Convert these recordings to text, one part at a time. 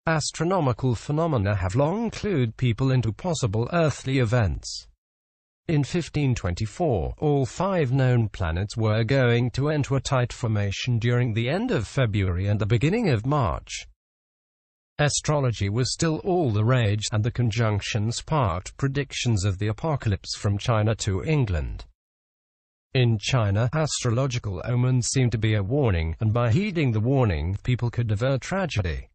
Astronomical phenomena have long clued people into possible earthly events. In 1524, all 5 known planets were going to enter a tight formation during the end of February and the beginning of March. Astrology was still all the rage, and the conjunction sparked predictions of the apocalypse from China to England. In China, astrological omens seemed to be a warning, and by heeding the warning, people could avert tragedy.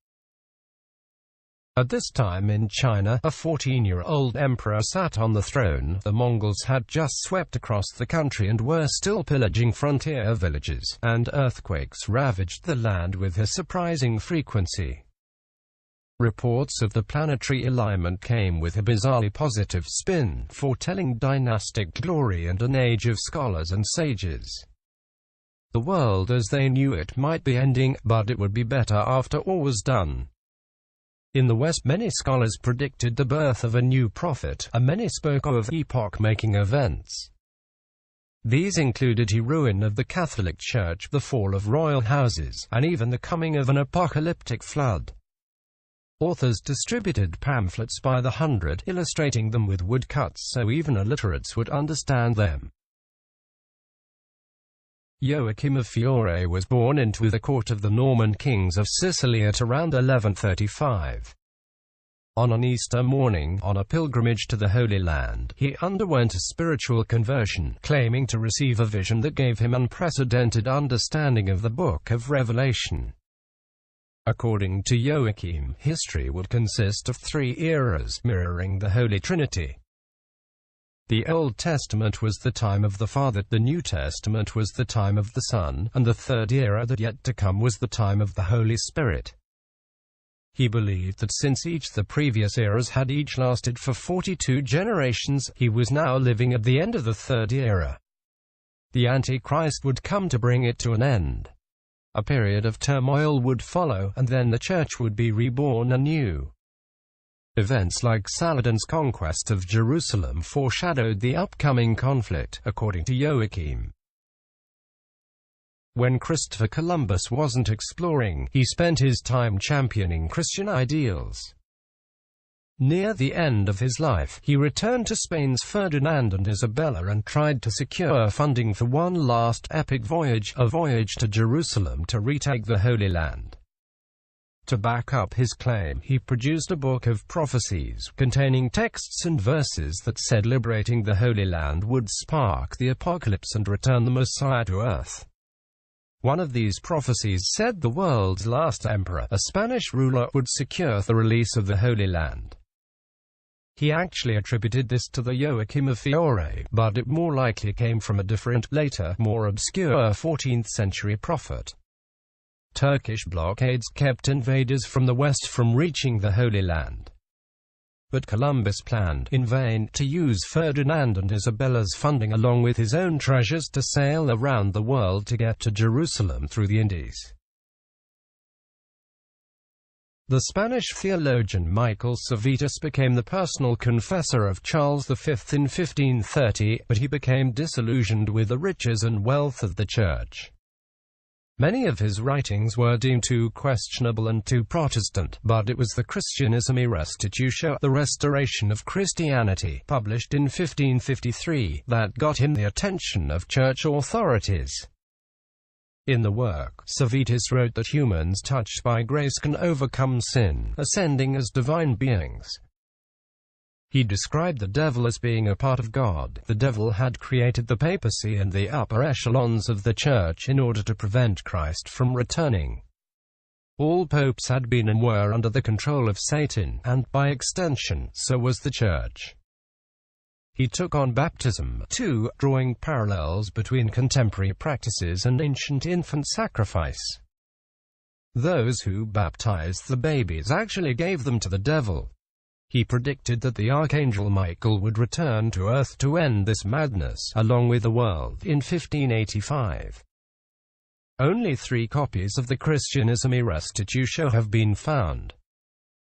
At this time in China, a 14-year-old emperor sat on the throne. The Mongols had just swept across the country and were still pillaging frontier villages, and earthquakes ravaged the land with a surprising frequency. Reports of the planetary alignment came with a bizarrely positive spin, foretelling dynastic glory and an age of scholars and sages. The world as they knew it might be ending, but it would be better after all was done. In the West, many scholars predicted the birth of a new prophet, and many spoke of epoch-making events. These included the ruin of the Catholic Church, the fall of royal houses, and even the coming of an apocalyptic flood. Authors distributed pamphlets by the hundred, illustrating them with woodcuts so even illiterates would understand them. Joachim of Fiore was born into the court of the Norman kings of Sicily at around 1135. On an Easter morning, on a pilgrimage to the Holy Land, he underwent a spiritual conversion, claiming to receive a vision that gave him unprecedented understanding of the Book of Revelation. According to Joachim, history would consist of 3 eras, mirroring the Holy Trinity. The Old Testament was the time of the Father, the New Testament was the time of the Son, and the 3rd era that yet to come was the time of the Holy Spirit. He believed that since the previous eras had each lasted for 42 generations, he was now living at the end of the 3rd era. The Antichrist would come to bring it to an end. A period of turmoil would follow, and then the Church would be reborn anew. Events like Saladin's conquest of Jerusalem foreshadowed the upcoming conflict, according to Joachim. When Christopher Columbus wasn't exploring, he spent his time championing Christian ideals. Near the end of his life, he returned to Spain's Ferdinand and Isabella and tried to secure funding for one last epic voyage, a voyage to Jerusalem to retake the Holy Land. To back up his claim, he produced a book of prophecies, containing texts and verses that said liberating the Holy Land would spark the apocalypse and return the Messiah to earth. One of these prophecies said the world's last emperor, a Spanish ruler, would secure the release of the Holy Land. He actually attributed this to the Joachim of Fiore, but it more likely came from a different, later, more obscure 14th-century prophet. Turkish blockades kept invaders from the west from reaching the Holy Land. But Columbus planned, in vain, to use Ferdinand and Isabella's funding along with his own treasures to sail around the world to get to Jerusalem through the Indies. The Spanish theologian Michael Servetus became the personal confessor of Charles V in 1530, but he became disillusioned with the riches and wealth of the Church. Many of his writings were deemed too questionable and too Protestant, but it was the Christianisme Restitutio, the Restoration of Christianity, published in 1553, that got him the attention of church authorities. In the work, Servetus wrote that humans touched by grace can overcome sin, ascending as divine beings. He described the devil as being a part of God. The devil had created the papacy and the upper echelons of the Church in order to prevent Christ from returning. All popes had been and were under the control of Satan, and, by extension, so was the Church. He took on baptism, too, drawing parallels between contemporary practices and ancient infant sacrifice. Those who baptized the babies actually gave them to the devil. He predicted that the Archangel Michael would return to Earth to end this madness, along with the world, in 1585. Only 3 copies of the Christianisme Restitutio have been found.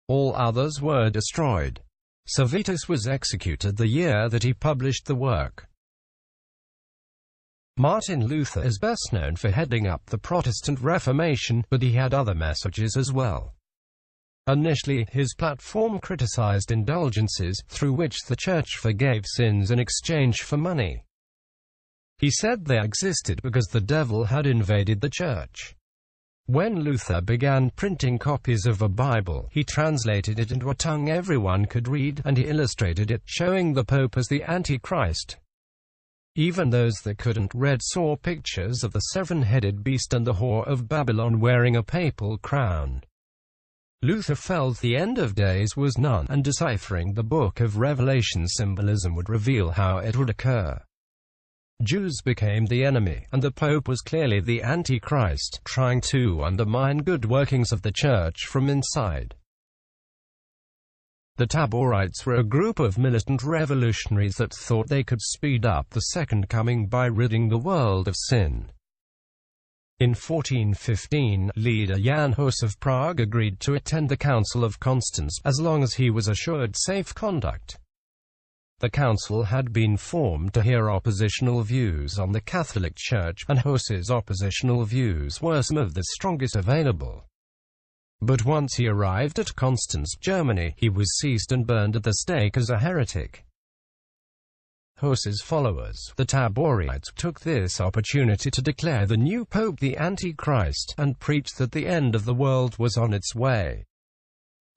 All others were destroyed. Servetus was executed the year that he published the work. Martin Luther is best known for heading up the Protestant Reformation, but he had other messages as well. Initially, his platform criticized indulgences, through which the Church forgave sins in exchange for money. He said they existed because the devil had invaded the Church. When Luther began printing copies of a Bible, he translated it into a tongue everyone could read, and he illustrated it, showing the Pope as the Antichrist. Even those that couldn't read saw pictures of the seven-headed beast and the whore of Babylon wearing a papal crown. Luther felt the end of days was none, and deciphering the Book of Revelation symbolism would reveal how it would occur. Jews became the enemy, and the Pope was clearly the Antichrist, trying to undermine good workings of the Church from inside. The Taborites were a group of militant revolutionaries that thought they could speed up the Second Coming by ridding the world of sin. In 1415, leader Jan Hus of Prague agreed to attend the Council of Constance, as long as he was assured safe conduct. The council had been formed to hear oppositional views on the Catholic Church, and Hus's oppositional views were some of the strongest available. But once he arrived at Constance, Germany, he was seized and burned at the stake as a heretic. Hus's followers, the Taborites, took this opportunity to declare the new pope the Antichrist, and preached that the end of the world was on its way.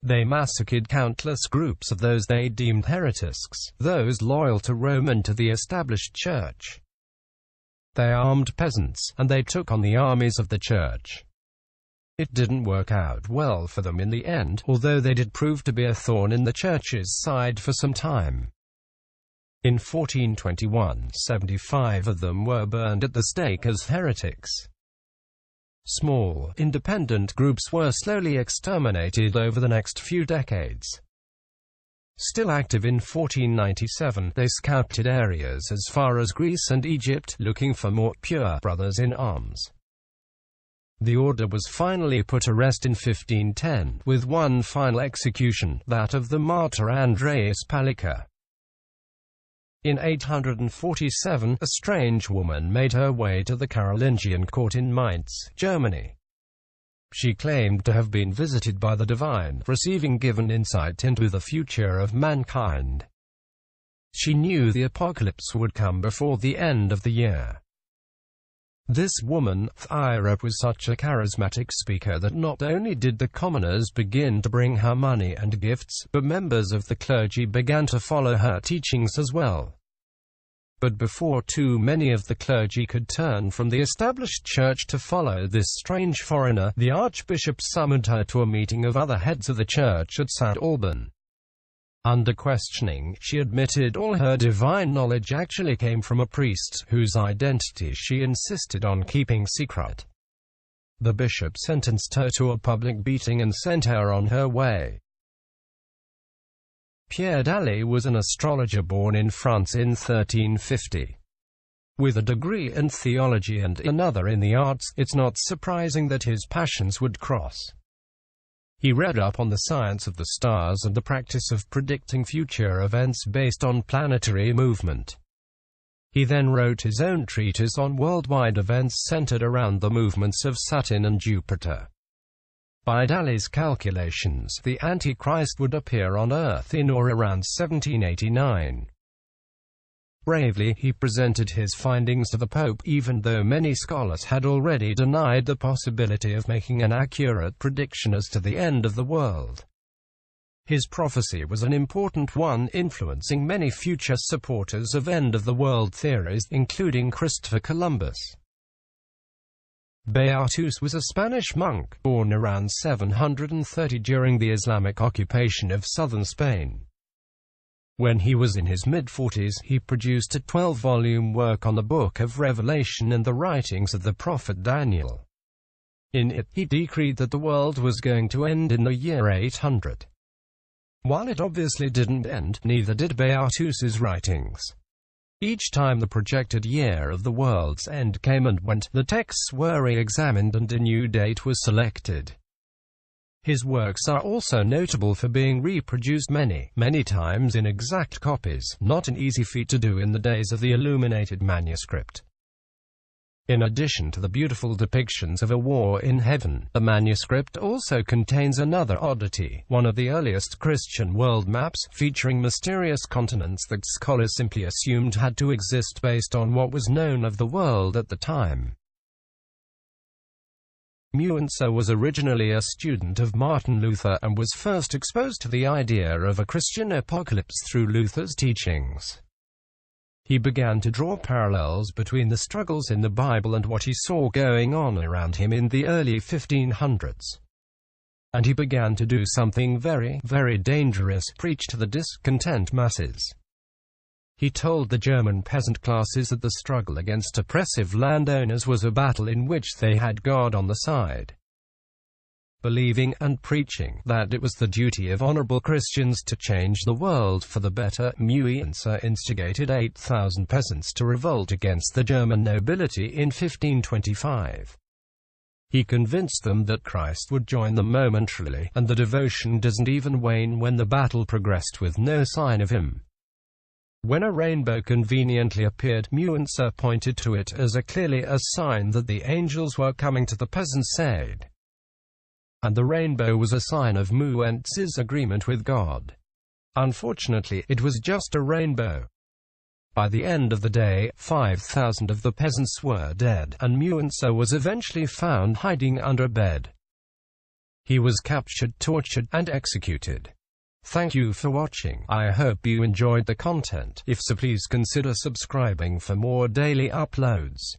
They massacred countless groups of those they deemed heretics, those loyal to Rome and to the established church. They armed peasants, and they took on the armies of the church. It didn't work out well for them in the end, although they did prove to be a thorn in the church's side for some time. In 1421, 75 of them were burned at the stake as heretics. Small, independent groups were slowly exterminated over the next few decades. Still active in 1497, they scouted areas as far as Greece and Egypt, looking for more pure brothers in arms. The order was finally put to rest in 1510, with one final execution, that of the martyr Andreas Palika. In 847, a strange woman made her way to the Carolingian court in Mainz, Germany. She claimed to have been visited by the divine, receiving given insight into the future of mankind. She knew the apocalypse would come before the end of the year. This woman, Thyra, was such a charismatic speaker that not only did the commoners begin to bring her money and gifts, but members of the clergy began to follow her teachings as well. But before too many of the clergy could turn from the established church to follow this strange foreigner, the archbishop summoned her to a meeting of other heads of the church at St. Alban. Under questioning, she admitted all her divine knowledge actually came from a priest, whose identity she insisted on keeping secret. The bishop sentenced her to a public beating and sent her on her way. Pierre Daly was an astrologer born in France in 1350. With a degree in theology and another in the arts, it's not surprising that his passions would cross. He read up on the science of the stars and the practice of predicting future events based on planetary movement. He then wrote his own treatise on worldwide events centered around the movements of Saturn and Jupiter. By Daly's calculations, the Antichrist would appear on Earth in or around 1789. Bravely, he presented his findings to the Pope, even though many scholars had already denied the possibility of making an accurate prediction as to the end of the world. His prophecy was an important one, influencing many future supporters of end-of-the-world theories, including Christopher Columbus. Beatus was a Spanish monk, born around 730 during the Islamic occupation of southern Spain. When he was in his mid-40s, he produced a 12-volume work on the Book of Revelation and the writings of the prophet Daniel. In it, he decreed that the world was going to end in the year 800. While it obviously didn't end, neither did Beatus's writings. Each time the projected year of the world's end came and went, the texts were re-examined and a new date was selected. His works are also notable for being reproduced many times in exact copies, not an easy feat to do in the days of the illuminated manuscript. In addition to the beautiful depictions of a war in heaven, the manuscript also contains another oddity, one of the earliest Christian world maps, featuring mysterious continents that scholars simply assumed had to exist based on what was known of the world at the time. Muenzer was originally a student of Martin Luther, and was first exposed to the idea of a Christian apocalypse through Luther's teachings. He began to draw parallels between the struggles in the Bible and what he saw going on around him in the early 1500s. And he began to do something very, very dangerous: preach to the discontent masses. He told the German peasant classes that the struggle against oppressive landowners was a battle in which they had God on the side. Believing and preaching that it was the duty of honorable Christians to change the world for the better, Muenzer instigated 8,000 peasants to revolt against the German nobility in 1525. He convinced them that Christ would join them momentarily, and the devotion doesn't even wane when the battle progressed with no sign of him. When a rainbow conveniently appeared, Muenzer pointed to it as clearly a sign that the angels were coming to the peasants' aid. And the rainbow was a sign of Muenzer's agreement with God. Unfortunately, it was just a rainbow. By the end of the day, 5,000 of the peasants were dead, and Muenzer was eventually found hiding under a bed. He was captured, tortured, and executed. Thank you for watching. I hope you enjoyed the content. If so, please consider subscribing for more daily uploads.